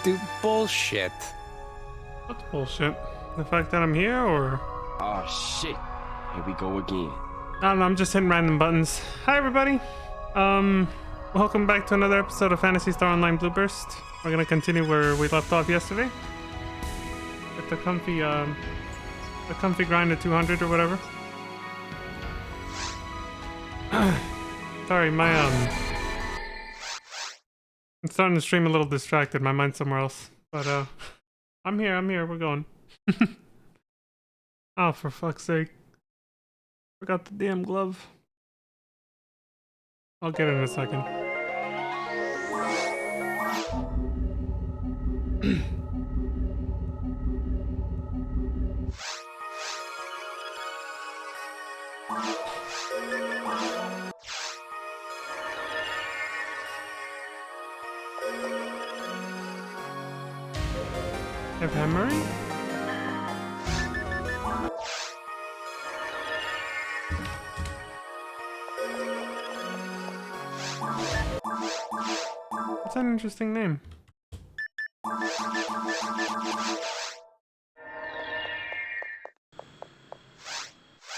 Dude, bullshit. What's bullshit? The fact that I'm here, or? Oh shit. Here we go again. I don't know, I'm just hitting random buttons. Hi everybody. Welcome back to another episode of Phantasy Star Online Blue Burst. We're gonna continue where we left off yesterday. Get the comfy grind at 200 or whatever. Sorry, I'm starting to stream a little distracted, my mind's somewhere else. But I'm here, we're going. Oh, for fuck's sake. Forgot the damn glove. I'll get it in a second. Have hammering? That's an interesting name.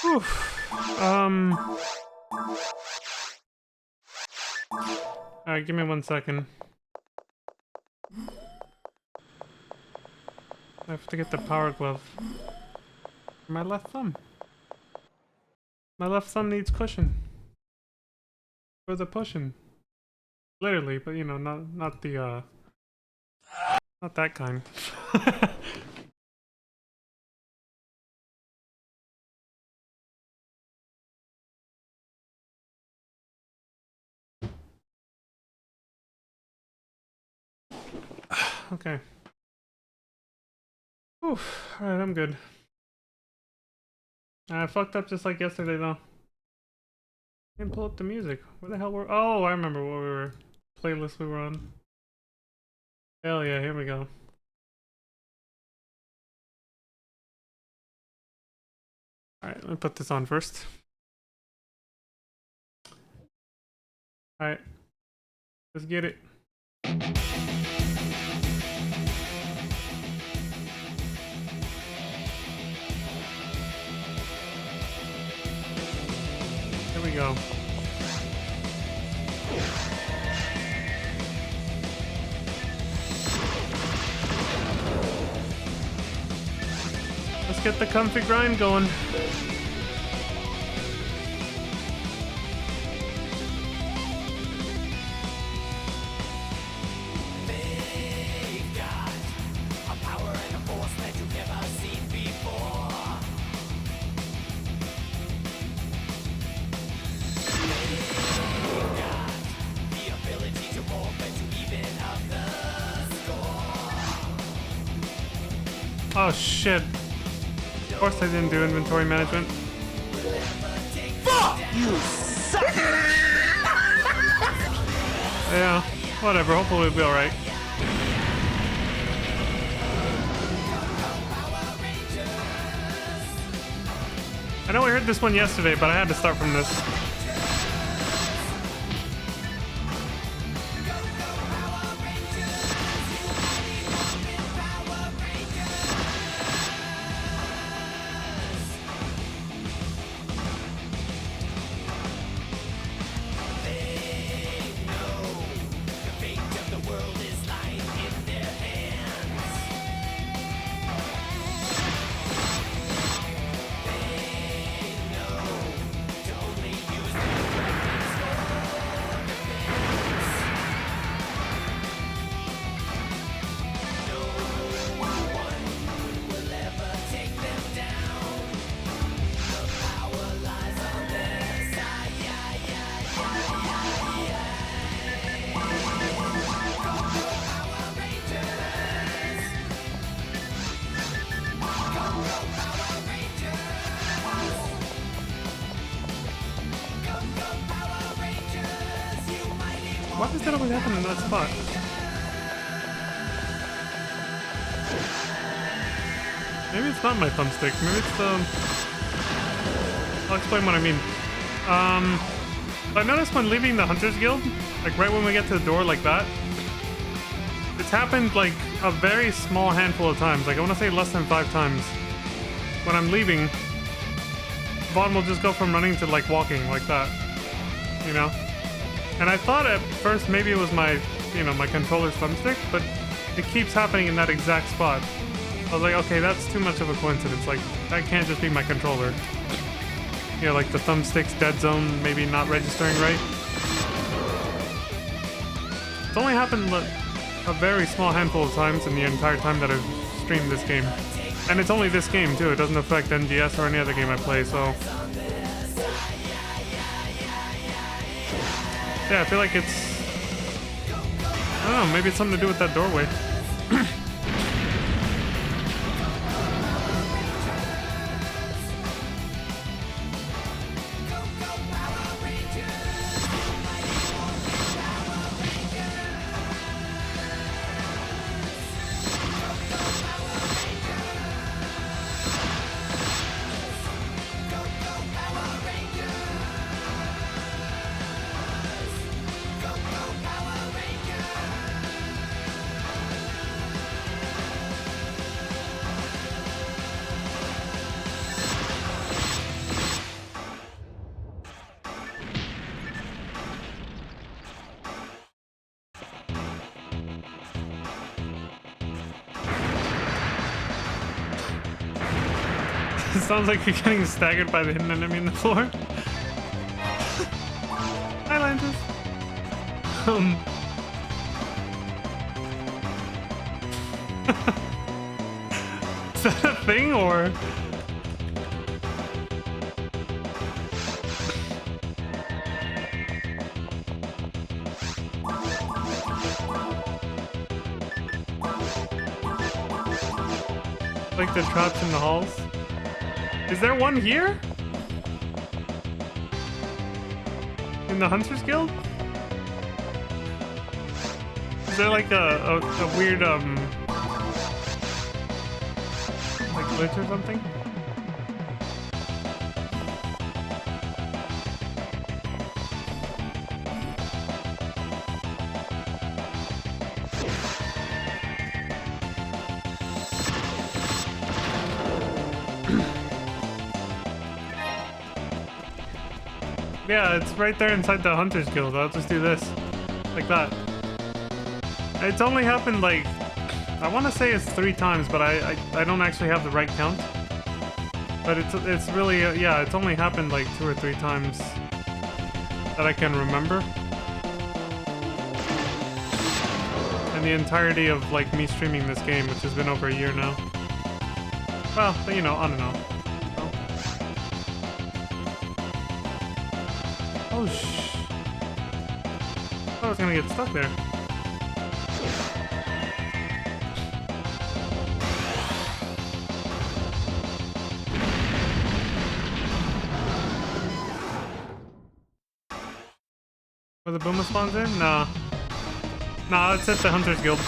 Whew. Alright, give me 1 second. I have to get the power glove. My left thumb. My left thumb needs cushion. For the pushing. Literally, but you know, not the not that kind. Okay. Oof. Alright, I'm good. I fucked up just like yesterday though. Didn't pull up the music. Where the hell were— oh, I remember what we were— playlist we were on. Hell yeah, here we go. Alright, let me put this on first. Alright. Let's get it. Here we go. Let's get the comfy grind going. They've got a power and a force that you've never seen before. They've got the ability to morph and to even up the score. Oh shit. Of course I didn't do inventory management. Fuck you, suck! Yeah, whatever, hopefully we'll be alright. I know we heard this one yesterday, but I had to start from this. Why does that always happen in that spot? Maybe it's not my thumbstick. Maybe it's the... I'll explain what I mean. I noticed when leaving the Hunter's Guild, like right when we get to the door like that, It's happened like a very small handful of times. Like I want to say less than 5 times. When I'm leaving, Vaughn will just go from running to like walking like that. You know? And I thought at first maybe it was my, you know, my controller's thumbstick, but it keeps happening in that exact spot. I was like, okay, that's too much of a coincidence. Like, that can't just be my controller. You know, like the thumbstick's dead zone, maybe not registering right. It's only happened a very small handful of times in the entire time that I've streamed this game. And it's only this game, too. It doesn't affect NGS or any other game I play, so... Yeah, I feel like it's... I don't know, maybe it's something to do with that doorway. It sounds like you're getting staggered by the hidden enemy in the floor. Hi, Lantis. Is that a thing, or? Like the traps in the halls? Is there one here? In the Hunters Guild? Is there like a weird, like glitch or something? Yeah, it's right there inside the Hunters Guild. I'll just do this. Like that. It's only happened like... I want to say it's 3 times, but I don't actually have the right count. But it's really... yeah, it's only happened like 2 or 3 times that I can remember. And the entirety of like me streaming this game, which has been over a year now. Well, but you know, on and off. Oh, shh. I thought I was gonna get stuck there. Where the boomer spawns in? Nah. Nah, it's at the Hunters Guild.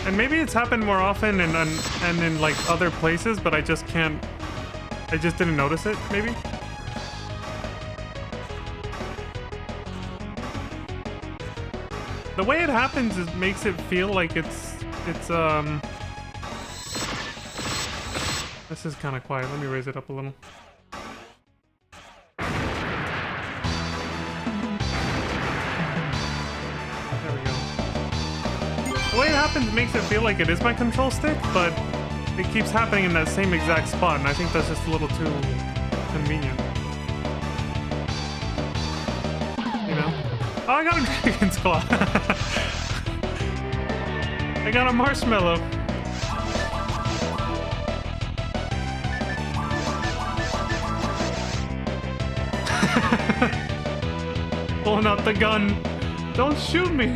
And maybe it's happened more often and in like other places, but I just can't... I just didn't notice it, maybe? The way it happens is makes it feel like it's This is kind of quiet. Let me raise it up a little. There we go. The way it happens makes it feel like it is my control stick, but it keeps happening in that same exact spot, and I think that's just a little too convenient. You know? Oh, I got a dragon's claw. I got a marshmallow. Pulling out the gun. Don't shoot me.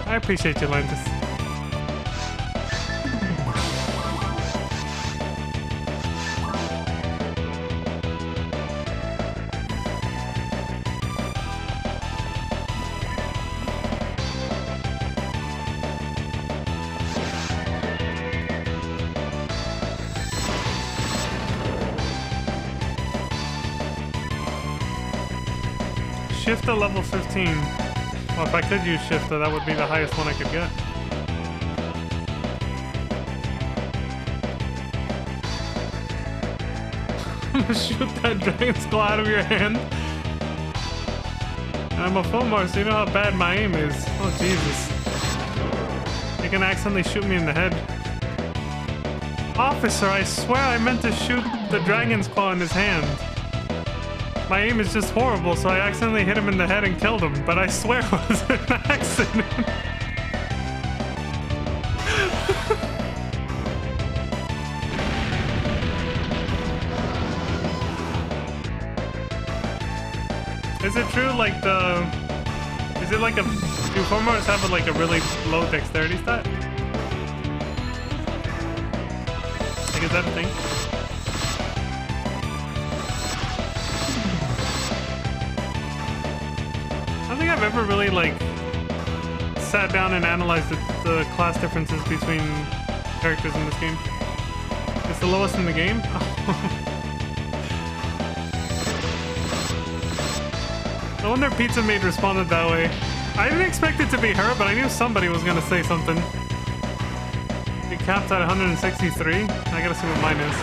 I appreciate you, Lantis. Shifta level 15. Well, if I could use Shifta, that would be the highest one I could get. I'm gonna shoot that dragon skull out of your hand. And I'm a Fomar, so you know how bad my aim is. Oh, Jesus. You can accidentally shoot me in the head. Officer, I swear I meant to shoot the dragon's claw in his hand. My aim is just horrible, so I accidentally hit him in the head and killed him, but I swear it was an accident. Is it true, like the... Is it like a... Do Formars have like a really low dexterity stat? Like, is that a thing? I don't think I've ever really, like, sat down and analyzed the class differences between characters in this game. It's the lowest in the game? No wonder Pizza Maid responded that way. I didn't expect it to be her, but I knew somebody was gonna say something. It capped at 163. I gotta see what mine is.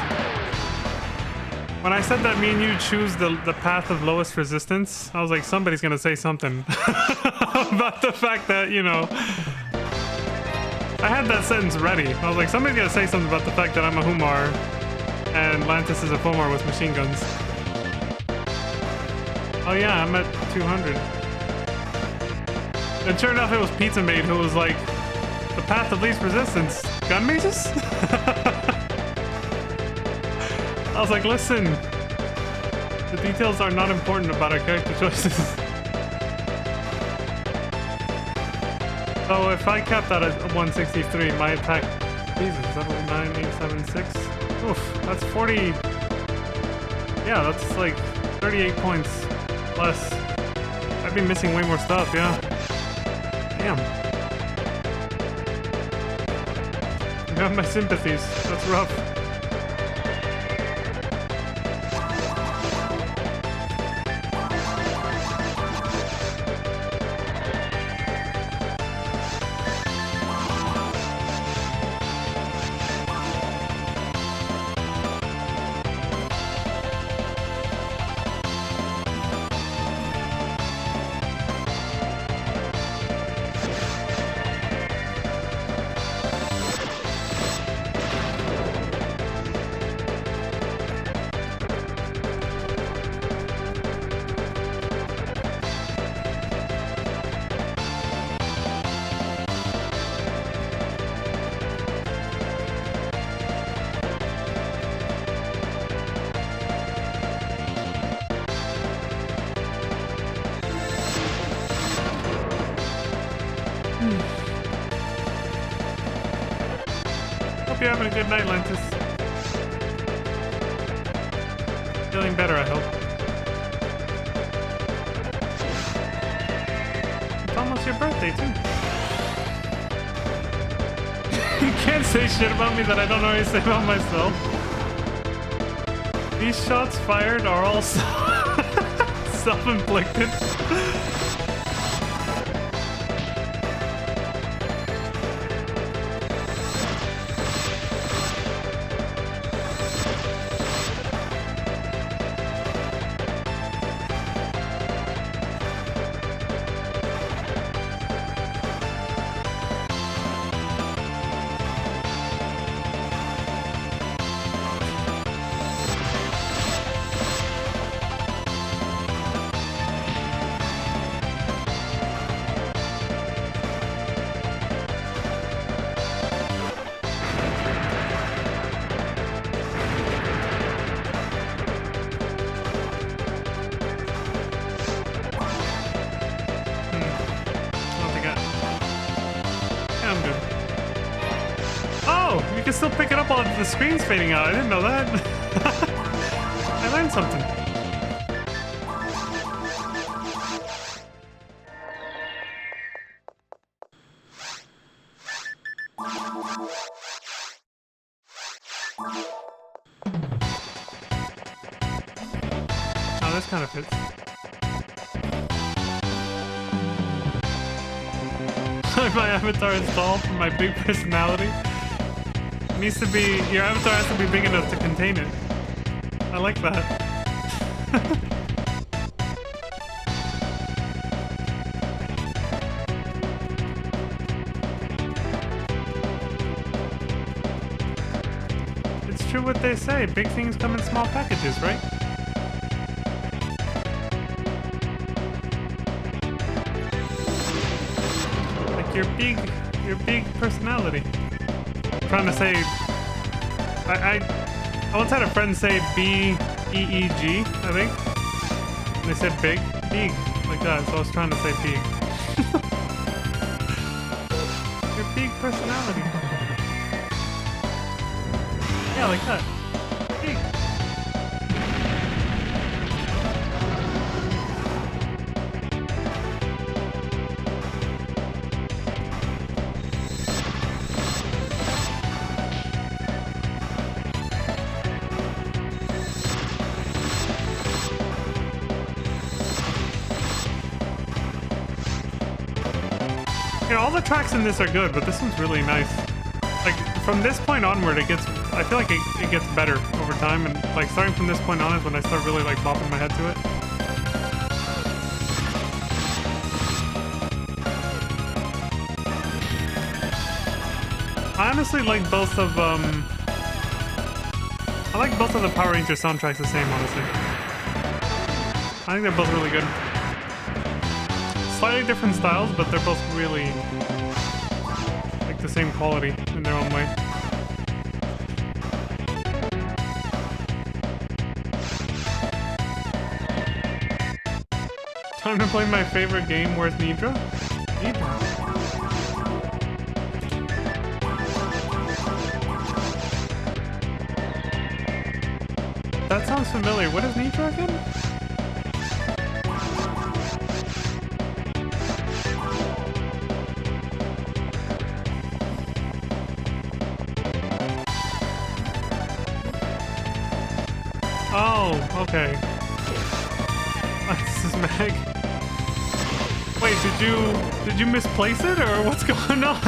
When I said that me and you choose the path of lowest resistance, I was like, somebody's gonna say something about the fact that, you know, I had that sentence ready. I was like, somebody's gonna say something about the fact that I'm a Humar and Lantis is a Fomar with machine guns. Oh yeah, I'm at 200. And sure enough, it was Pizza Maid who was like, the path of least resistance. Gun mages? I was like, listen, the details are not important about our character choices. So if I capped that at 163, my attack, Jesus, 9,876. Oof, that's 40. Yeah, that's like 38 points less. I'd be missing way more stuff, yeah. Damn. You have my sympathies. That's rough. Hope you're having a good night, Lantis. Feeling better, I hope. It's almost your birthday, too. You can't say shit about me that I don't already say about myself. These shots fired are all self-inflicted. You can still pick it up while the screen's fading out. I didn't know that. I learned something. Oh, this kind of fits. why my avatar is tall for my big personality. It needs to be, your avatar has to be big enough to contain it. I like that. It's true what they say, big things come in small packages, right? Your big personality. I'm trying to say, I once had a friend say B-E-E-G, I think. And they said big, like that. So I was trying to say big. Your big personality. Yeah, like that. Big. You know, all the tracks in this are good, but this one's really nice. Like, from this point onward, it gets... I feel like it gets better over time, and, like, starting from this point on is when I start really, like, bopping my head to it. I honestly like both of, I like both of the Power Rangers soundtracks the same, honestly. I think they're both really good. Slightly different styles, but they're both really like the same quality in their own way. Time to play my favorite game, where's Nidra? Nidra? That sounds familiar. What is Nidra again? Oh, okay. This is Meg. Wait, did you misplace it or what's going on?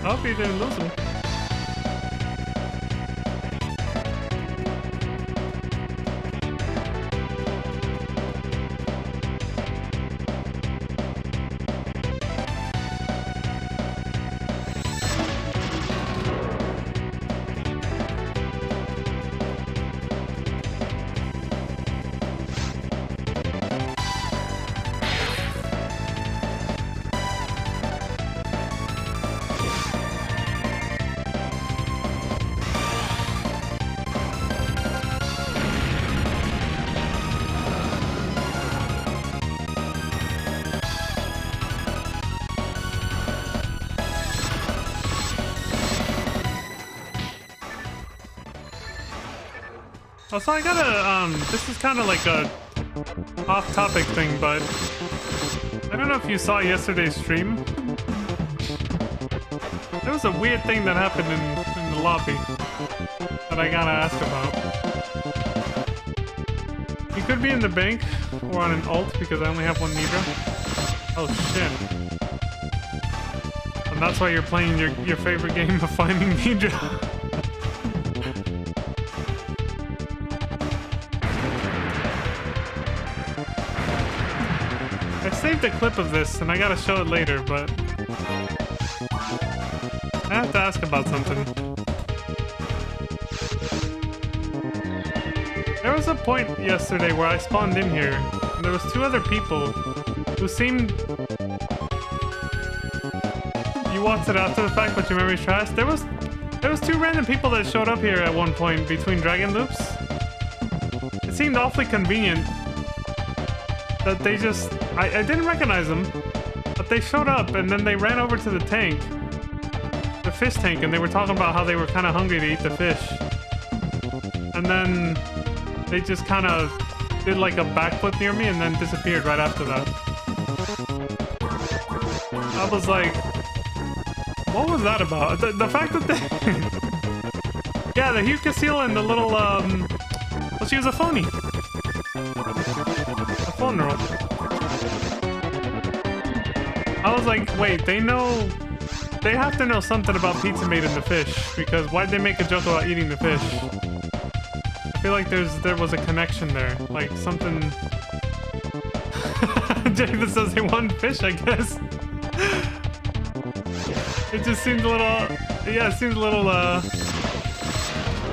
I hope you didn't lose him. Also, I gotta, this is kind of like a off-topic thing, but I don't know if you saw yesterday's stream. There was a weird thing that happened in the lobby that I gotta ask about. You could be in the bank or on an ult because I only have one Nidra. Oh shit. And that's why you're playing your favorite game of finding Nidra. I saved a clip of this and I gotta show it later, but I have to ask about something. There was a point yesterday where I spawned in here and there was two other people who seemed... You watched it after the fact, but your memory's trash. There was two random people that showed up here at one point between Dragon Loops. It seemed awfully convenient that they just... I didn't recognize them, but they showed up and then they ran over to the tank, the fish tank, and they were talking about how they were kind of hungry to eat the fish. And then they just kind of did like a backflip near me and then disappeared right after that. I was like, what was that about? The fact that they... Yeah, the Hugh Casil and the little, well, she was a phony. A phone girl. I was like, wait, they have to know something about Pizza Mate and the fish, because why'd they make a joke about eating the fish? I feel like there was a connection there, like something. David says they want fish, I guess. It just seemed a little, yeah, it seemed a little,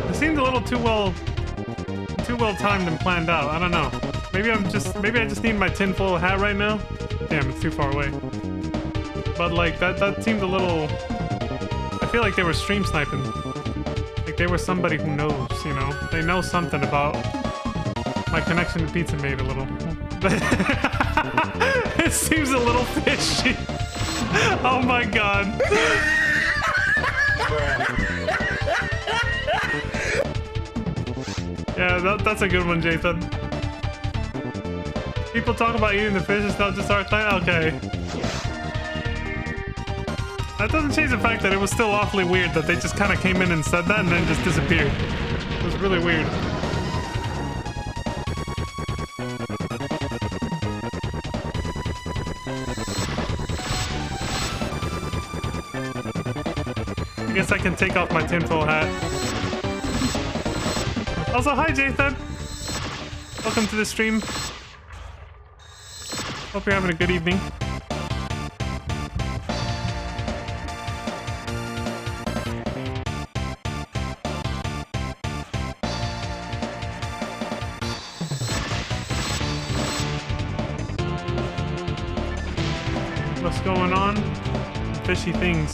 it seemed a little too well timed and planned out. I don't know. Maybe I just need my tinfoil hat right now. Damn, it's too far away. But like that seemed a little. I feel like they were stream sniping. Like they were somebody who knows, you know. They know something about my connection to Pizza Mate a little. It seems a little fishy. Oh my god. Yeah, that's a good one, Jason. People talk about eating the fish, it's not just our thing? Okay. That doesn't change the fact that it was still awfully weird that they just kind of came in and said that and then just disappeared. It was really weird. I guess I can take off my tinfoil hat. Also, hi Jathan! Welcome to the stream. Hope you're having a good evening. What's going on? Fishy things.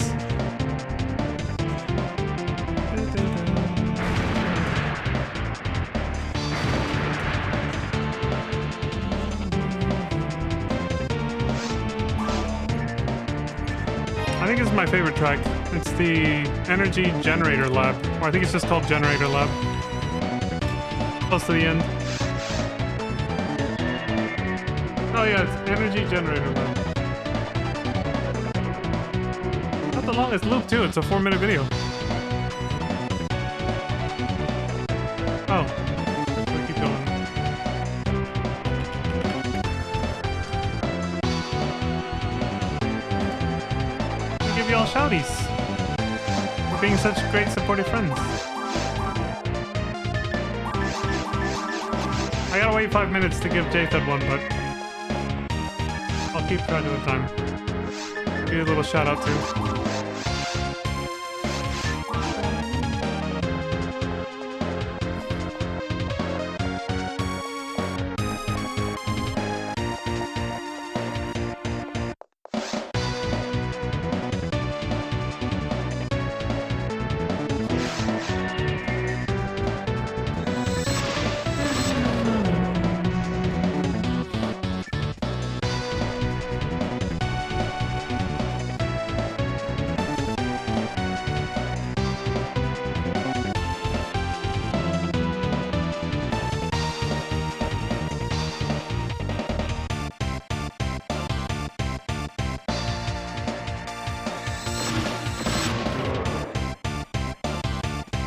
I think this is my favorite track. It's the Energy Generator Lab. Or I think it's just called Generator Lab. Close to the end. Oh yeah, it's Energy Generator Lab. Not the longest loop too, it's a 4-minute video. Oh. We'll keep going. Give y'all shouties for being such great supportive friends. I gotta wait 5 minutes to give Jathan one, but I'll keep track of the time. Give you a little shout out too.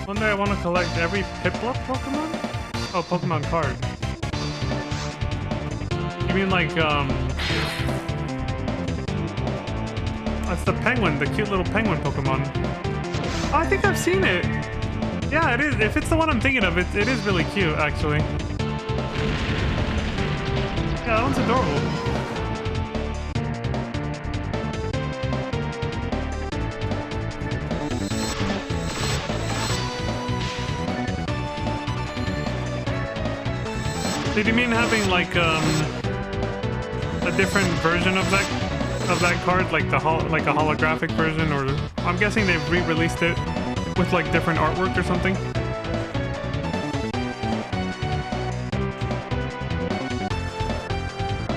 One day I want to collect every Piplup Pokemon? Oh, Pokemon card. You mean like, that's the penguin, the cute little penguin Pokemon. Oh, I think I've seen it. Yeah, it is. If it's the one I'm thinking of, it is really cute, actually. Yeah, that one's adorable. Did you mean having like a different version of that card, like like a holographic version, or I'm guessing they've re-released it with like different artwork or something?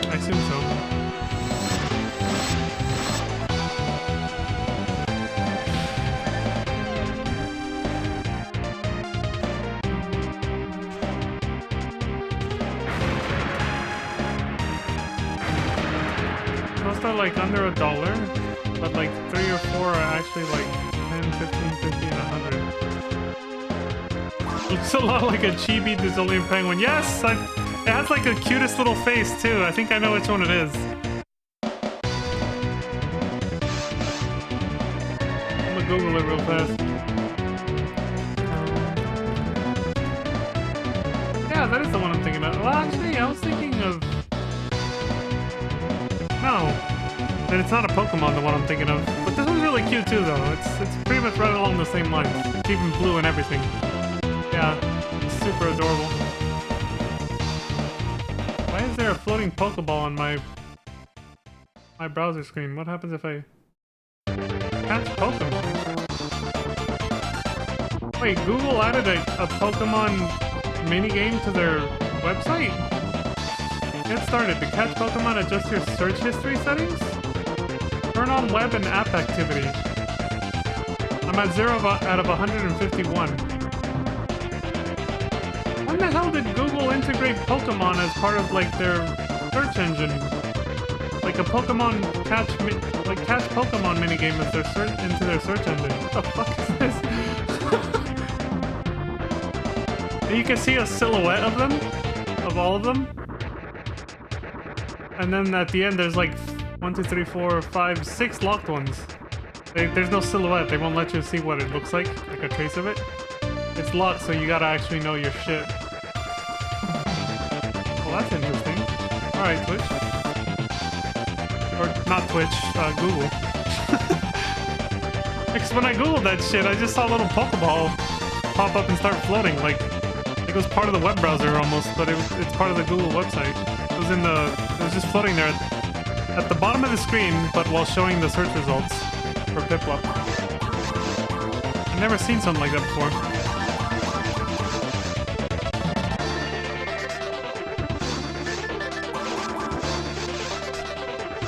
I assume so. Most are like under $1, but like 3 or 4 are actually like 10, 15, 50, and 100. Looks a lot like a chibi Brazilian penguin. Yes! It has like the cutest little face too. I think I know which one it is. Google it real fast. Yeah, that is the one I'm thinking of. Well, actually, I was thinking of... No. Then it's not a Pokemon, the one I'm thinking of. But this one's really cute too, though. It's pretty much right along the same lines. It's even blue and everything. Yeah, it's super adorable. Why is there a floating Pokeball on my browser screen? What happens if I catch Pokemon? Wait, Google added a Pokemon minigame to their website? Get started. To catch Pokemon, adjust your search history settings. Turn on web and app activity. I'm at 0 out of 151. When the hell did Google integrate Pokemon as part of like their search engine? Like a Pokemon catch Pokemon minigame as their into their search engine. What the fuck is this? You can see a silhouette of them, of all of them. And then at the end there's like 1, 2, 3, 4, 5, 6 locked ones. There's no silhouette. They won't let you see what it looks like a trace of it. It's locked, so you gotta actually know your shit. Well, that's interesting. Alright, Twitch. Or not Twitch, Google. Because when I googled that shit, I just saw a little Pokeball pop up and start floating. Like, it was part of the web browser almost, but it's part of the Google website. It was just floating there at the bottom of the screen, but while showing the search results for Piplup. I've never seen something like that before.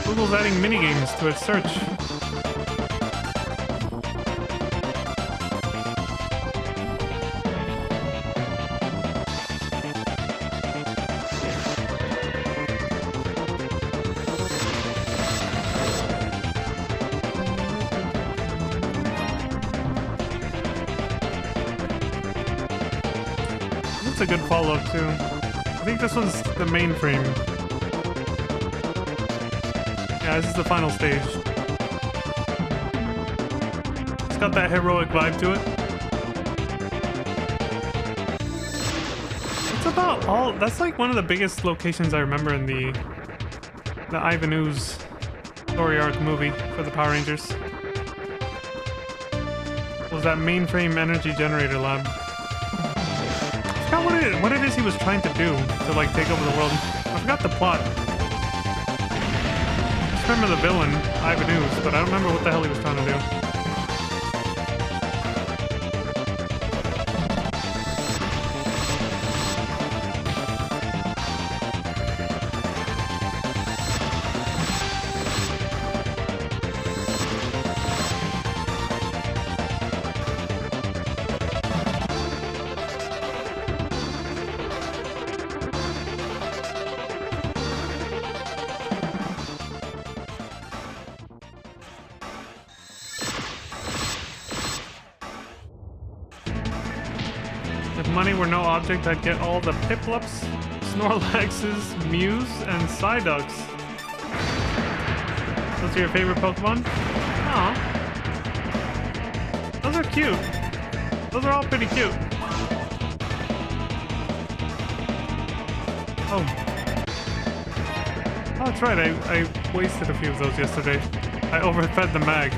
Google's adding minigames to its search. That's a good follow-up too. I think this one's the mainframe. Yeah, this is the final stage. It's got that heroic vibe to it. It's about all... That's like one of the biggest locations I remember in the Ivan Ooze story arc movie for the Power Rangers. Was that mainframe energy generator lab. I forgot what it is he was trying to do to like take over the world. I forgot the plot. I remember the villain, Ivan Ooze, but I don't remember what the hell he was trying to do. If money were no object, I'd get all the Piplups, Snorlaxes, Mews, and Psyducks. Those are your favorite Pokemon? Aw. Those are cute. Those are all pretty cute. Oh. Oh, that's right. I wasted a few of those yesterday. I overfed the mag.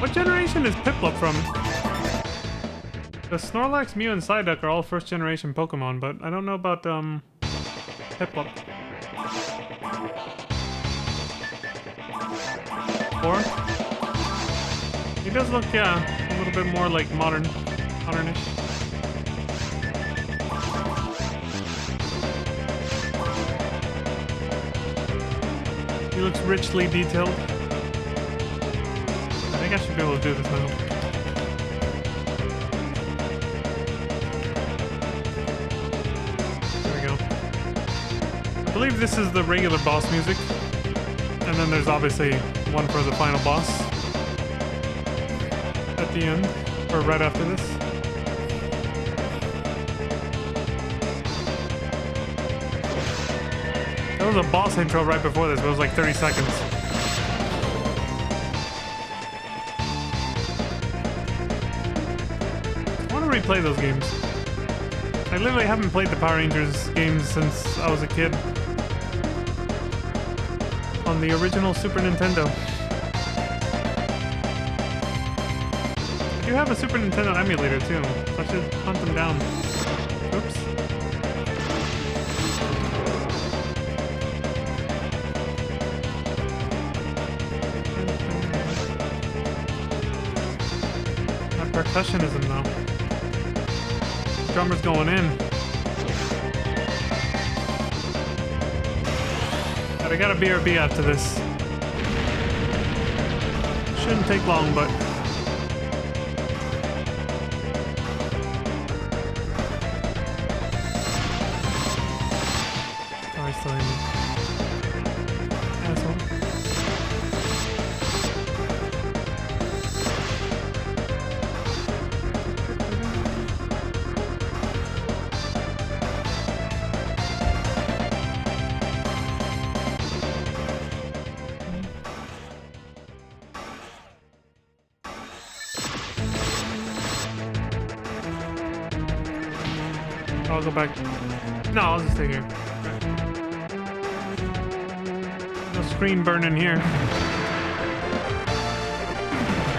What generation is Piplup from? The Snorlax, Mew, and Psyduck are all first generation Pokemon, but I don't know about Piplup. 4? He does look, yeah, a little bit more like modernish. He looks richly detailed. I think I should be able to do this now. There we go. I believe this is the regular boss music. And then there's obviously one for the final boss. At the end. Or right after this. There was a boss intro right before this, but it was like 30 seconds. replay those games. I literally haven't played the Power Rangers games since I was a kid. On the original Super Nintendo. I do have a Super Nintendo emulator too, so I should hunt them down. Oops. That percussionism though. Drummer's going in. But I got a BRB after this. Shouldn't take long, but... Oh, I still aiming. Asshole. I'll go back. No, I'll just stay here. No screen burning here.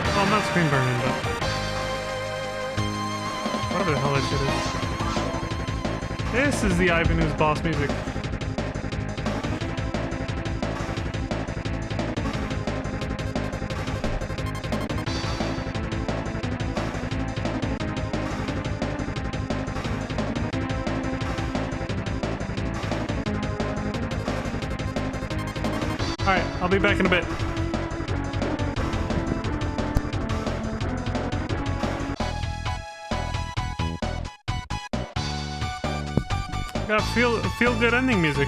Well, I'm not screen burning, but whatever the hell that shit is. This is the Ivanhoe's boss music. Alright, I'll be back in a bit. Got feel good ending music.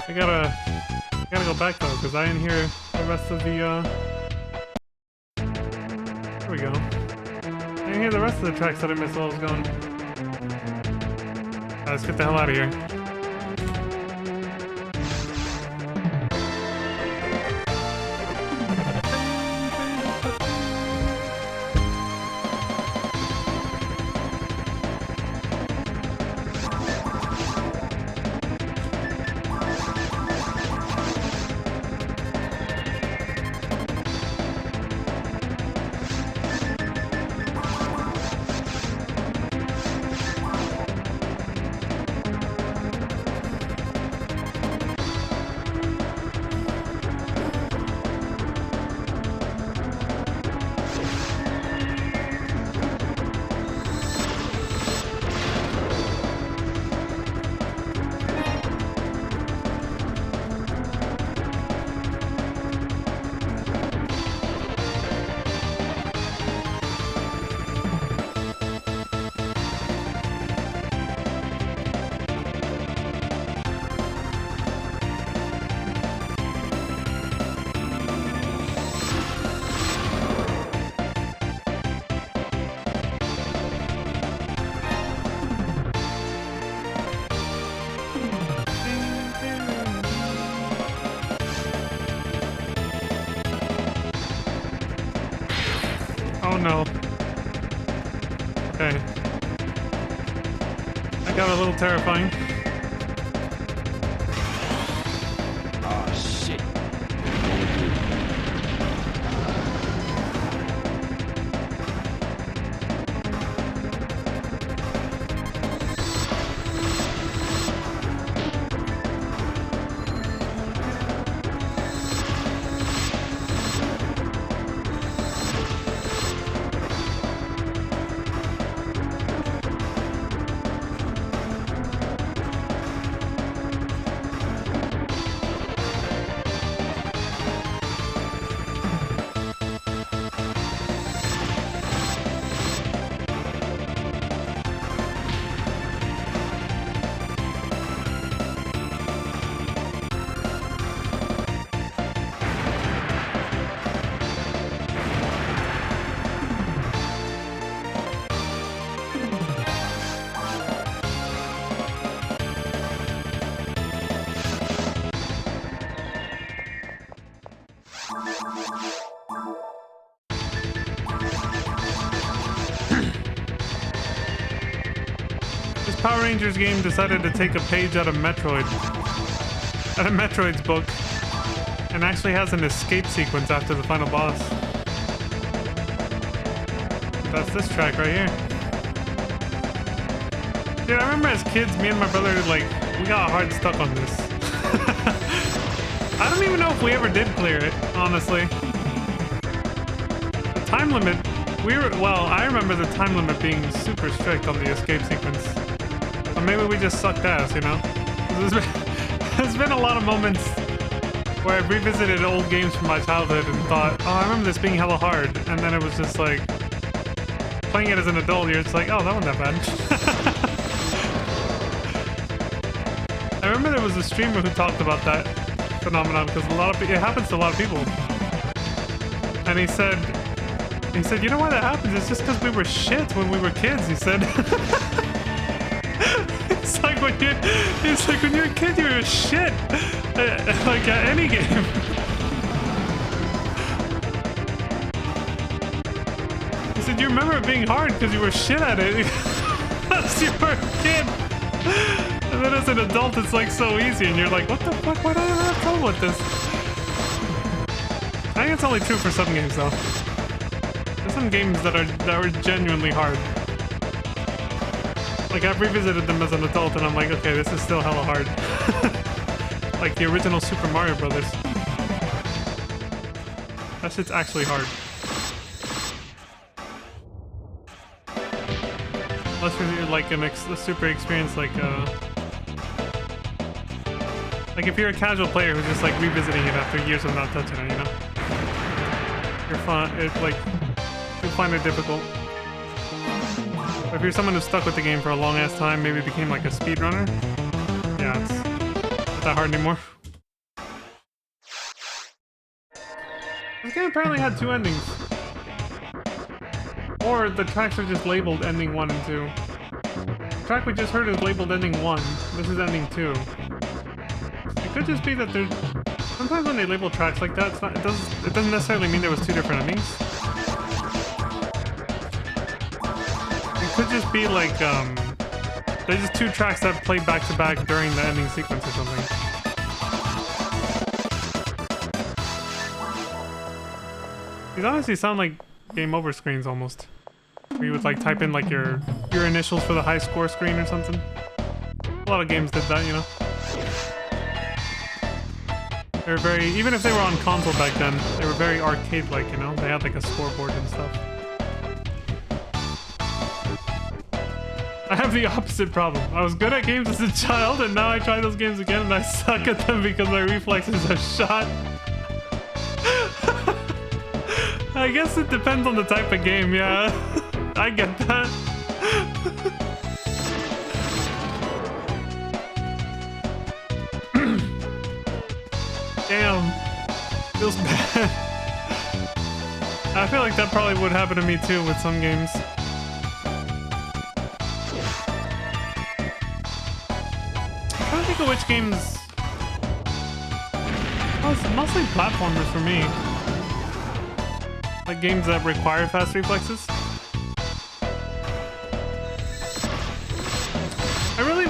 I gotta go back though, because I didn't hear the rest of the there we go. I didn't hear the rest of the tracks that I missed while I was going. Let's get the hell out of here. Oh no. Okay. That got a little terrifying. Oh shit. Power Rangers game decided to take a page out of Metroid's book, and actually has an escape sequence after the final boss. That's this track right here. Dude, I remember as kids, me and my brother, like, we got hard stuck on this. I don't even know if we ever did clear it, honestly. The time limit, well, I remember the time limit being super strict on the escape sequence. Or maybe we just sucked ass, you know? There's been a lot of moments where I've revisited old games from my childhood and thought, oh, I remember this being hella hard, and then it was just like, playing it as an adult, you're just like, oh, that wasn't that bad. I remember there was a streamer who talked about that phenomenon because it happens to a lot of people. And he said, you know why that happens? It's just because we were shit when we were kids, he said. It's like when you're a kid, you're shit. Like at any game. He said, you remember it being hard because you were shit at it. As you were a kid. And then as an adult, it's like so easy, and you're like, what the fuck? Why do I have trouble with this? I think it's only true for some games, though. There's some games that are genuinely hard. Like, I've revisited them as an adult, and I'm like, okay, this is still hella hard. Like the original Super Mario Brothers. That shit's actually hard. Unless you're like a super experienced, like if you're a casual player who's just like revisiting it after years of not touching it, you know? You'll find it difficult. But if you're someone who's stuck with the game for a long ass time, maybe became like a speedrunner, yeah, it's not that hard anymore. This game apparently had 2 endings. Or the tracks are just labeled ending 1 and 2. The track we just heard is labeled ending 1. This is ending 2. It could just be that there's... Sometimes when they label tracks like that, it doesn't necessarily mean there was 2 different endings. It could just be like, there's just 2 tracks that played back to back during the ending sequence or something. These honestly sound like game over screens almost. Where you would like type in like your initials for the high score screen or something. A lot of games did that, you know. They were very, even if they were on console back then, they were very arcade-like, you know. They had like a scoreboard and stuff. I have the opposite problem. I was good at games as a child, and now I try those games again, and I suck at them because my reflexes are shot. I guess it depends on the type of game, yeah. I get that. Damn. Feels bad. I feel like that probably would happen to me too with some games. I'm trying to think of which games... Oh, it's mostly platformers for me. Like games that require fast reflexes. I really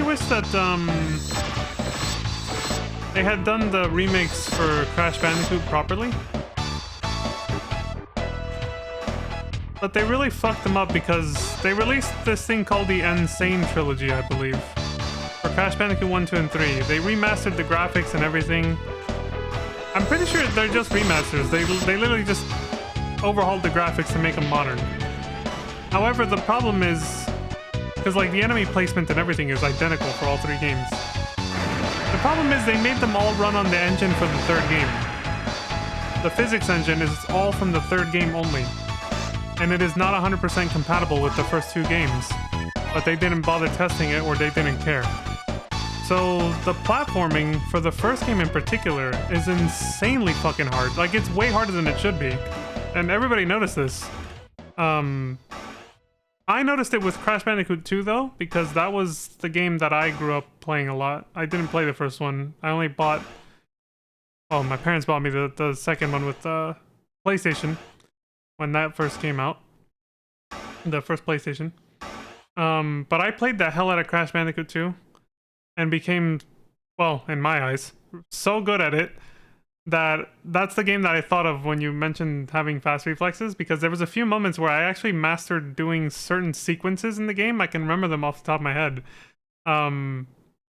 wish that they had done the remakes for Crash Bandicoot properly. But they really fucked them up because they released this thing called the Insane Trilogy, I believe. For Crash Bandicoot 1, 2, and 3. They remastered the graphics and everything. I'm pretty sure they're just remasters. They literally just overhauled the graphics to make them modern. However, the problem is... Because like the enemy placement and everything is identical for all 3 games. The problem is they made them all run on the engine for the 3rd game. The physics engine is all from the 3rd game only. And it is not 100% compatible with the first 2 games. But they didn't bother testing it or they didn't care. So the platforming for the first game in particular is insanely fucking hard. Like it's way harder than it should be. And everybody noticed this. I noticed it with Crash Bandicoot 2 though, because that was the game that I grew up playing a lot. I didn't play the first one. I only bought... Oh, my parents bought me the second one with PlayStation when that first came out. the first PlayStation. But I played the hell out of Crash Bandicoot 2 and became, well, in my eyes, so good at it that that's the game that I thought of when you mentioned having fast reflexes, because there was a few moments where I actually mastered doing certain sequences in the game. I can remember them off the top of my head.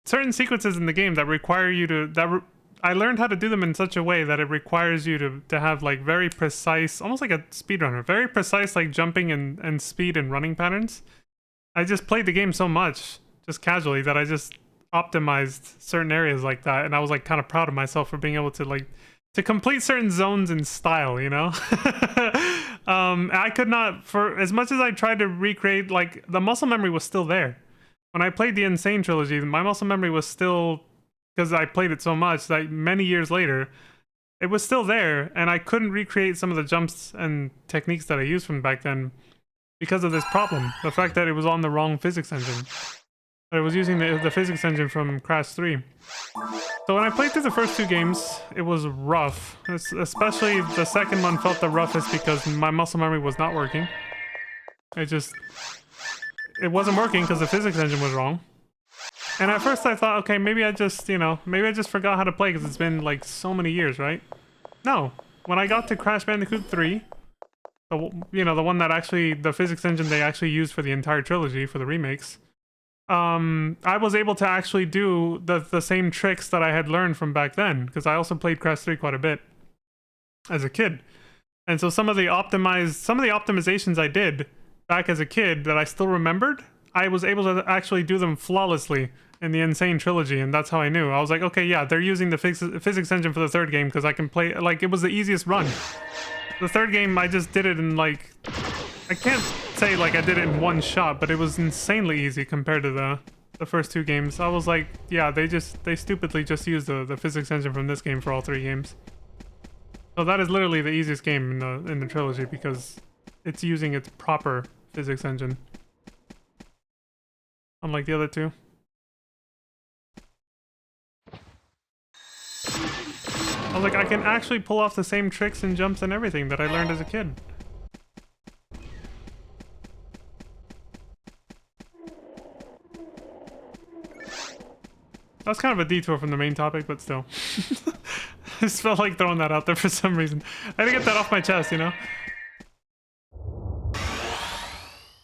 Certain sequences in the game that require you to, I learned how to do them in such a way that it requires you to have like very precise, almost like a speedrunner, very precise like jumping and speed and running patterns. I just played the game so much, just casually, that I just optimized certain areas like that, and I was like kind of proud of myself for being able to like to complete certain zones in style, you know. I could not, for as much as I tried to recreate, like the muscle memory was still there when I played the Insane trilogy. My muscle memory was still, because I played it so much that many years later it was still there, and I couldn't recreate some of the jumps and techniques that I used from back then because of this problem, the fact that it was on the wrong physics engine. I was using the physics engine from Crash 3. So when I played through the first two games, it was rough. Especially the second one felt the roughest because my muscle memory was not working. It wasn't working because the physics engine was wrong. And at first I thought, okay, maybe I just forgot how to play because it's been like so many years, right? No. When I got to Crash Bandicoot 3, the one that actually, the physics engine they actually used for the entire trilogy, for the remakes, I was able to actually do the same tricks that I had learned from back then, because I also played Crash 3 quite a bit as a kid. And so some of the optimizations I did back as a kid that I still remembered, I was able to actually do them flawlessly in the Insane trilogy, and that's how I knew. I was like, okay, yeah, they're using the physics engine for the third game because I can play, like, it was the easiest run. The third game, I just did it in, like, I can't say, like, I did it in one shot, but it was insanely easy compared to the first two games. I was like, yeah, they stupidly just used the physics engine from this game for all three games. So that is literally the easiest game in the trilogy because it's using its proper physics engine. Unlike the other two. I was like, I can actually pull off the same tricks and jumps and everything that I learned as a kid. That's kind of a detour from the main topic, but still. I just felt like throwing that out there for some reason. I had to get that off my chest, you know?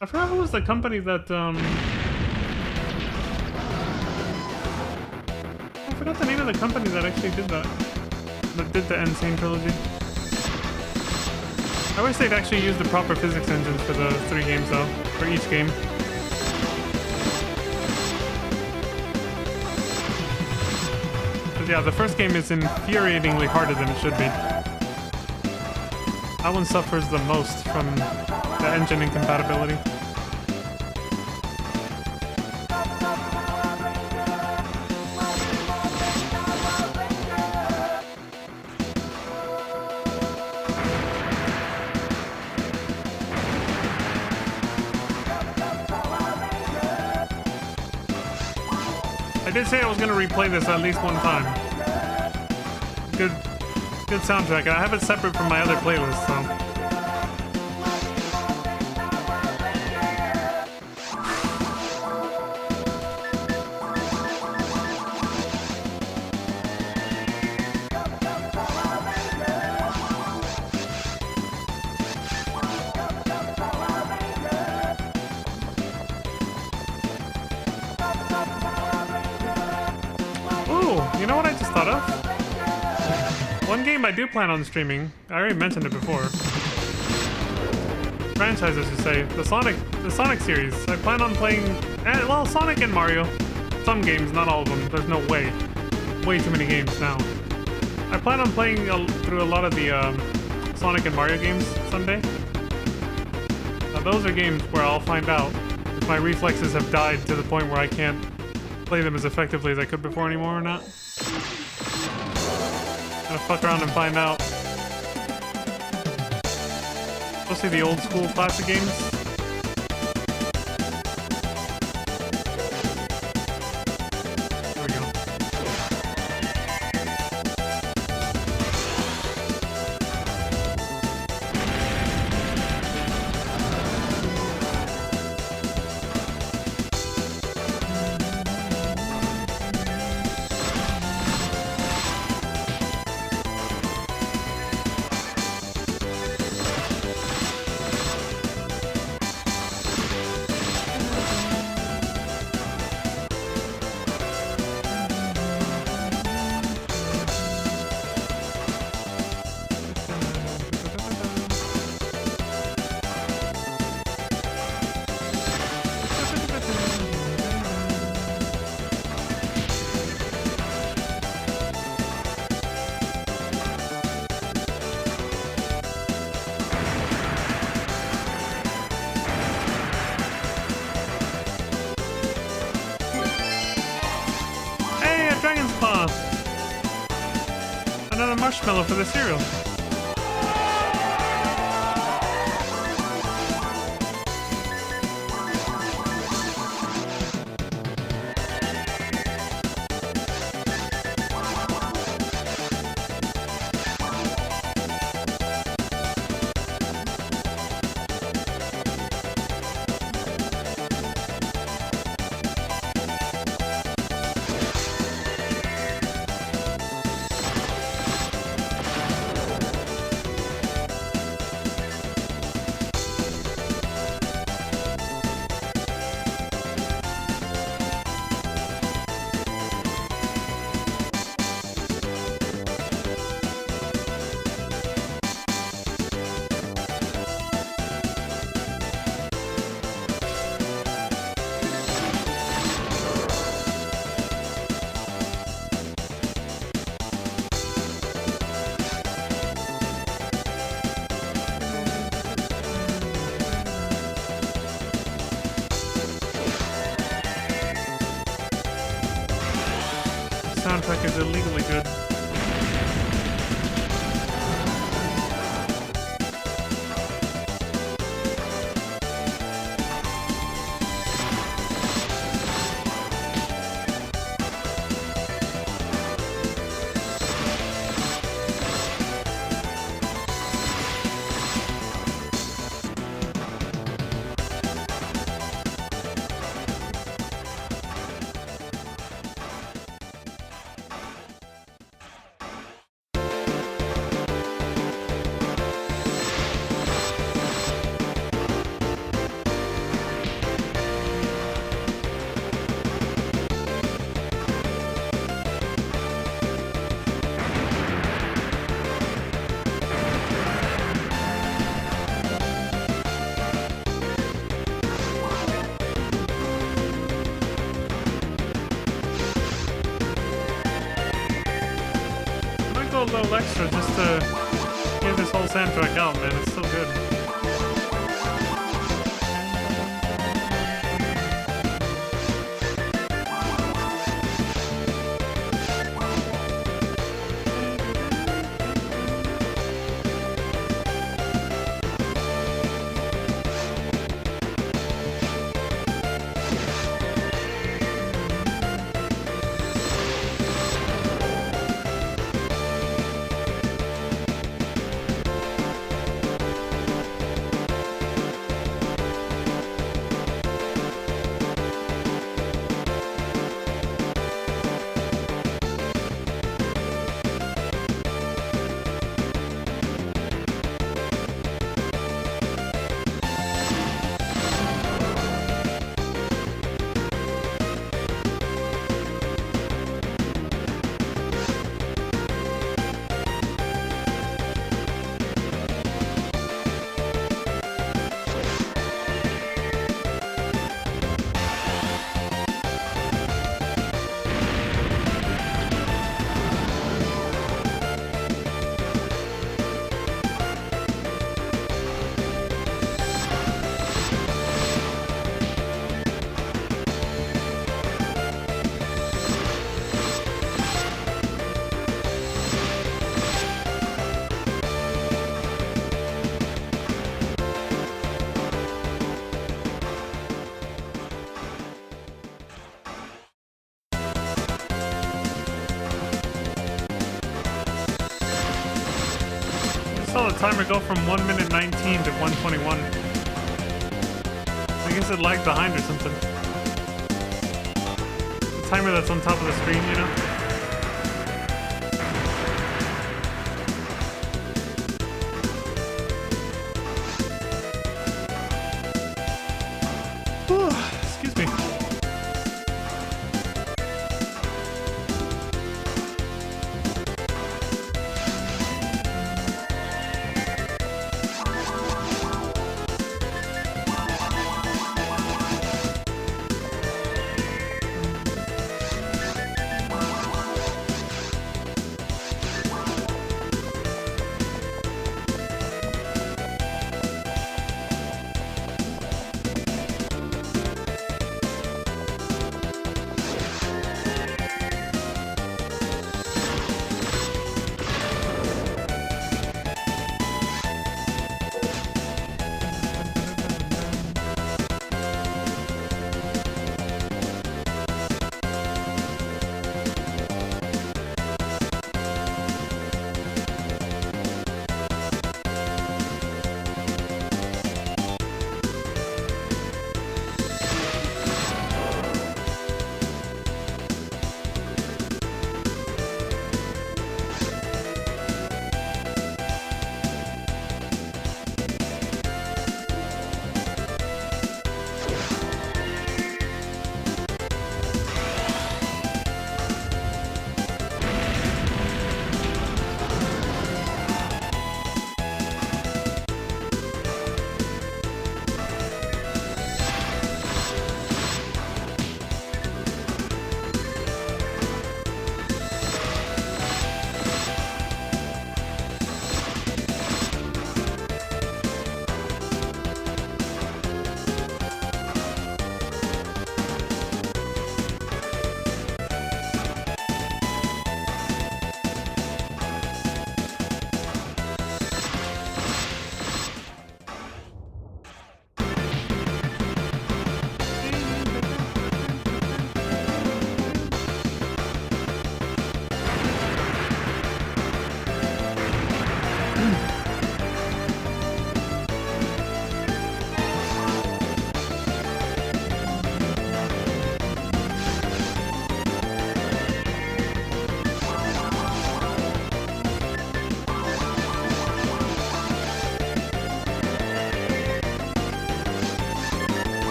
I forgot who was the company that, I forgot the name of the company that actually did that. That did the Insane trilogy. I wish they'd actually used the proper physics engines for the three games, though. For each game. Yeah, the first game is infuriatingly harder than it should be. That one suffers the most from the engine incompatibility. I did say I was going to replay this at least one time. Good soundtrack. I have it separate from my other playlist, so. Ooh, you know what I just thought of? One game I do plan on streaming, I already mentioned it before. Franchise, I should say. The Sonic series. I plan on playing, well, Sonic and Mario. Some games, not all of them. There's no way. Way too many games now. I plan on playing through a lot of the Sonic and Mario games someday. Now, those are games where I'll find out if my reflexes have died to the point where I can't play them as effectively as I could before anymore or not. Gonna fuck around and find out. Especially the old school classic games. There we go. marshmallow for the cereal. Soundtrack is illegally good. A little extra just to get this whole soundtrack out, man. It's so good. Saw the timer go from 1 minute 19 to 121. I guess it lagged behind or something. The timer that's on top of the screen, you know? Excuse me.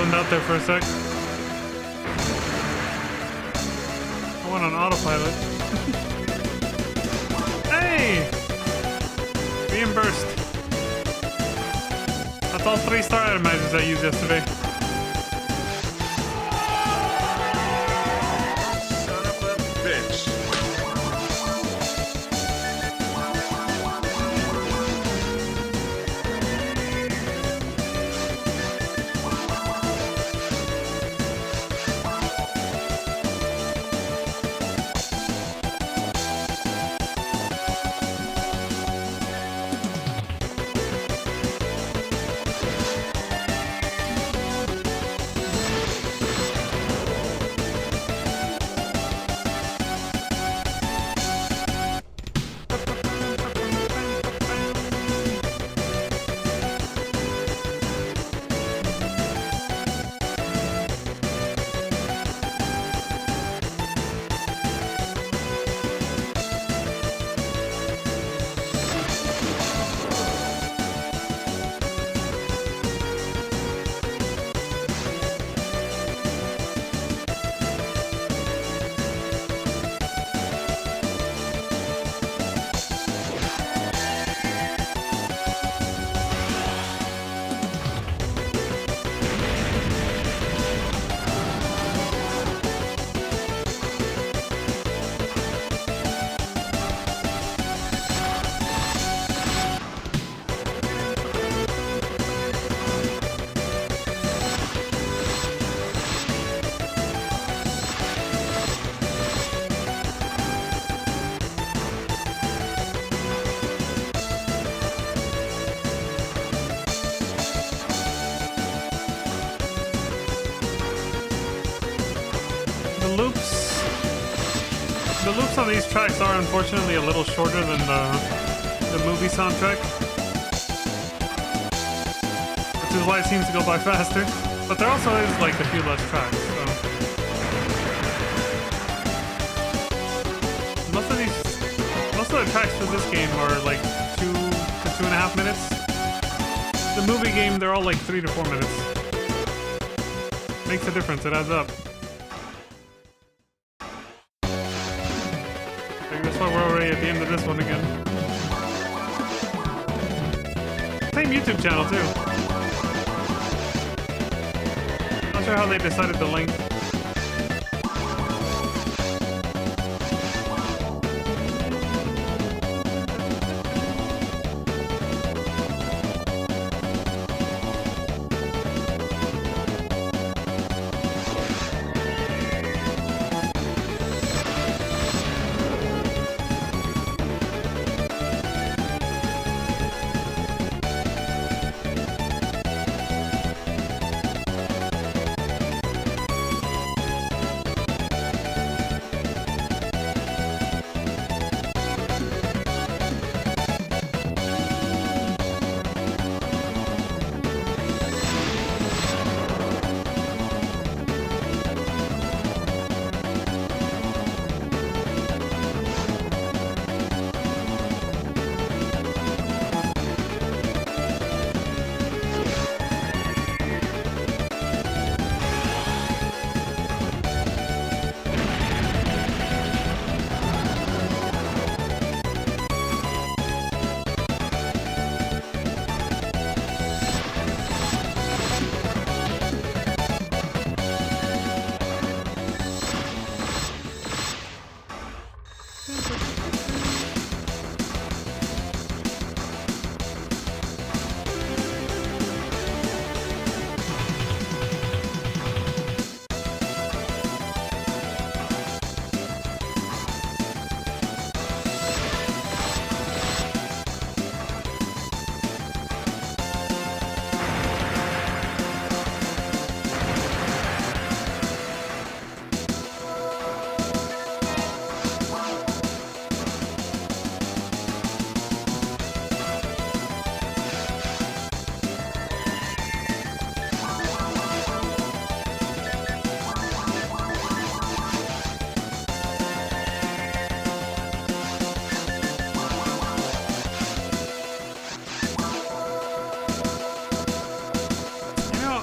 zoned out there for a sec. I went on autopilot. Hey! Reimbursed. That's all 3-star itemizers I used yesterday. Son of a bitch. The loops on these tracks are unfortunately a little shorter than the movie soundtrack, which is why it seems to go by faster. But there also is like a few less tracks, so most of the tracks for this game are like 2 to 2.5 minutes. The movie game, they're all like 3 to 4 minutes. Makes a difference, it adds up. I guess we're already at the end of this one again. Same YouTube channel too. Not sure how they decided the length.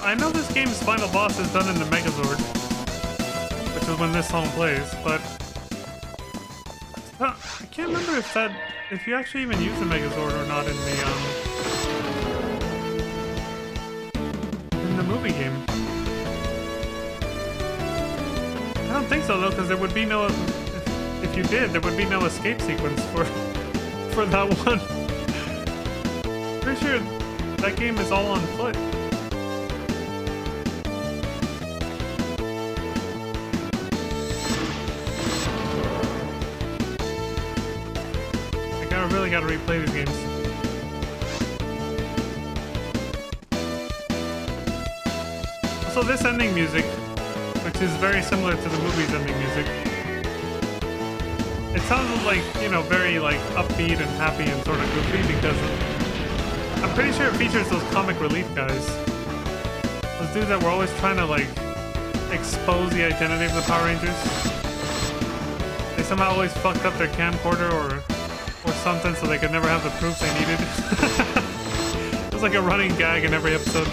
I know this game's final boss is done in the Megazord, which is when this song plays, but I can't remember if you actually even use the Megazord or not in the movie game. I don't think so though, because there would be no. If you did, there would be no escape sequence for that one. Pretty sure that game is all on foot. I really gotta replay these games. So this ending music, which is very similar to the movie's ending music, it sounded like, you know, very like upbeat and happy and sort of goofy because I'm pretty sure it features those comic relief guys. Those dudes that were always trying to like expose the identity of the Power Rangers. They somehow always fucked up their camcorder or something so they could never have the proofs they needed. It was like a running gag in every episode.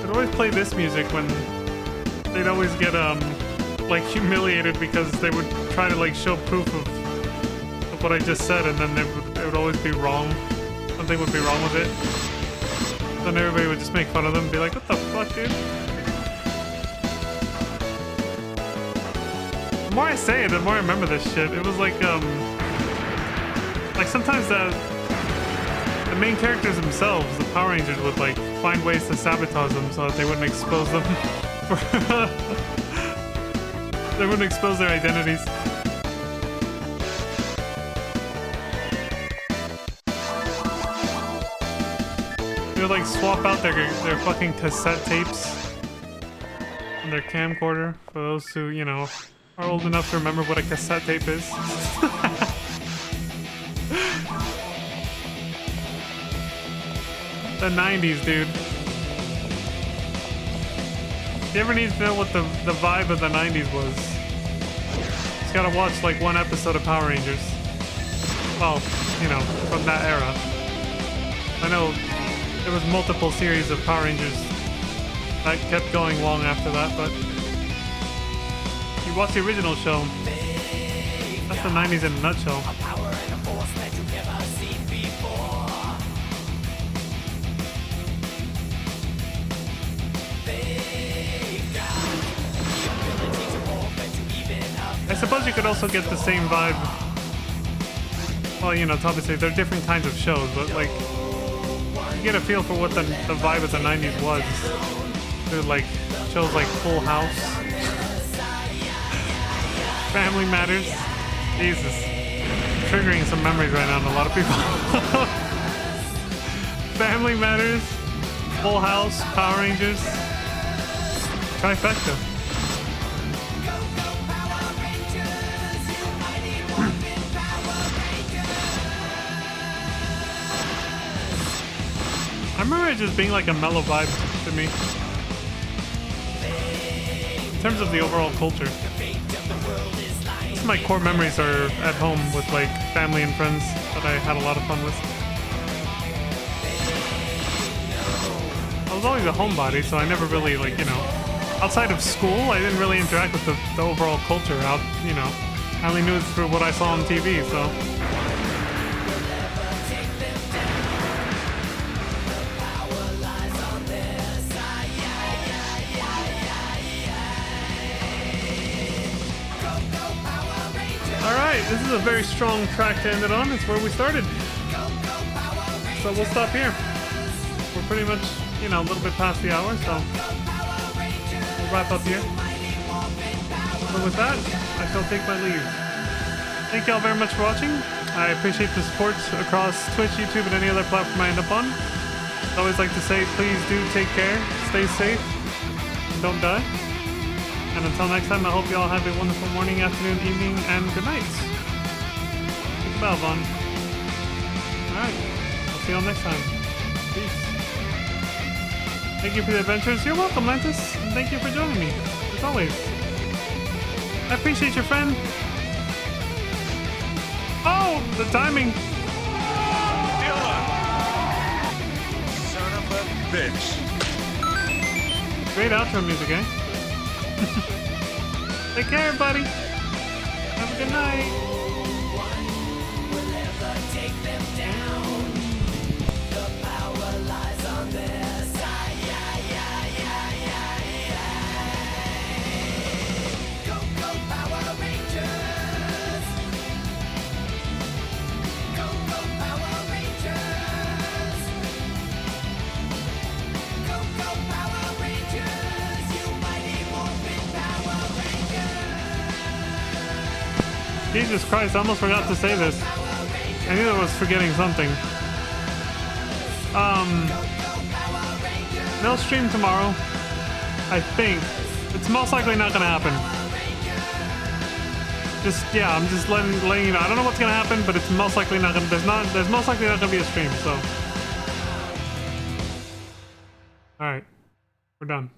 They'd always play this music when they'd always get like humiliated because they would try to like show proof of what I just said, and then it would always be wrong. Something would be wrong with it. Then everybody would just make fun of them and be like, what the fuck, dude? The more I say it, the more I remember this shit. It was like sometimes the main characters themselves, the Power Rangers, would like find ways to sabotage them so that they wouldn't expose them they wouldn't expose their identities. They would like swap out their fucking cassette tapes on their camcorder for those who, you know, are old enough to remember what a cassette tape is. The 90s, dude. If you ever need to know what the vibe of the 90s was, just gotta watch like one episode of Power Rangers. Well, you know, from that era. I know there was multiple series of Power Rangers that kept going long after that, but if you watch the original show, that's the 90s in a nutshell. I suppose you could also get the same vibe. Well, you know, obviously they're different kinds of shows, but like you get a feel for what the vibe of the 90s was. Through like shows like Full House, Family Matters. Jesus, triggering some memories right now in a lot of people. Family Matters, Full House, Power Rangers, trifecta. I remember it just being like a mellow vibe to me. In terms of the overall culture. Most of my core memories are at home with like family and friends that I had a lot of fun with. I was always a homebody, so I never really like, you know, outside of school, I didn't really interact with the overall culture out, you know. I only knew it through what I saw on TV, so. This is a very strong track to end it on. It's where we started. So we'll stop here. We're pretty much, you know, a little bit past the hour, so we'll wrap up here. So with that, I shall take my leave. Thank y'all very much for watching. I appreciate the support across Twitch, YouTube, and any other platform I end up on. I always like to say, please do take care, stay safe, and don't die. And until next time, I hope you all have a wonderful morning, afternoon, evening, and good night. Bell, Vaughn. Alright, I'll see you all next time. Peace. Thank you for the adventures. You're welcome, Lantis. And thank you for joining me, as always. I appreciate your friend. Oh, the timing. bitch. Great outro music, eh? Take care, buddy. Have a good night. will ever take them down. The power lies on their side. Go, go, Power Rangers. Go, go, Power Rangers. Go, go, Power Rangers. You mighty morphin Power Rangers. Jesus Christ, I almost forgot to say this. I knew I was forgetting something. No stream tomorrow. I think. It's most likely not gonna happen. Yeah, I'm just letting you know. I don't know what's gonna happen, but it's most likely not gonna. There's most likely not gonna be a stream. So, all right, we're done.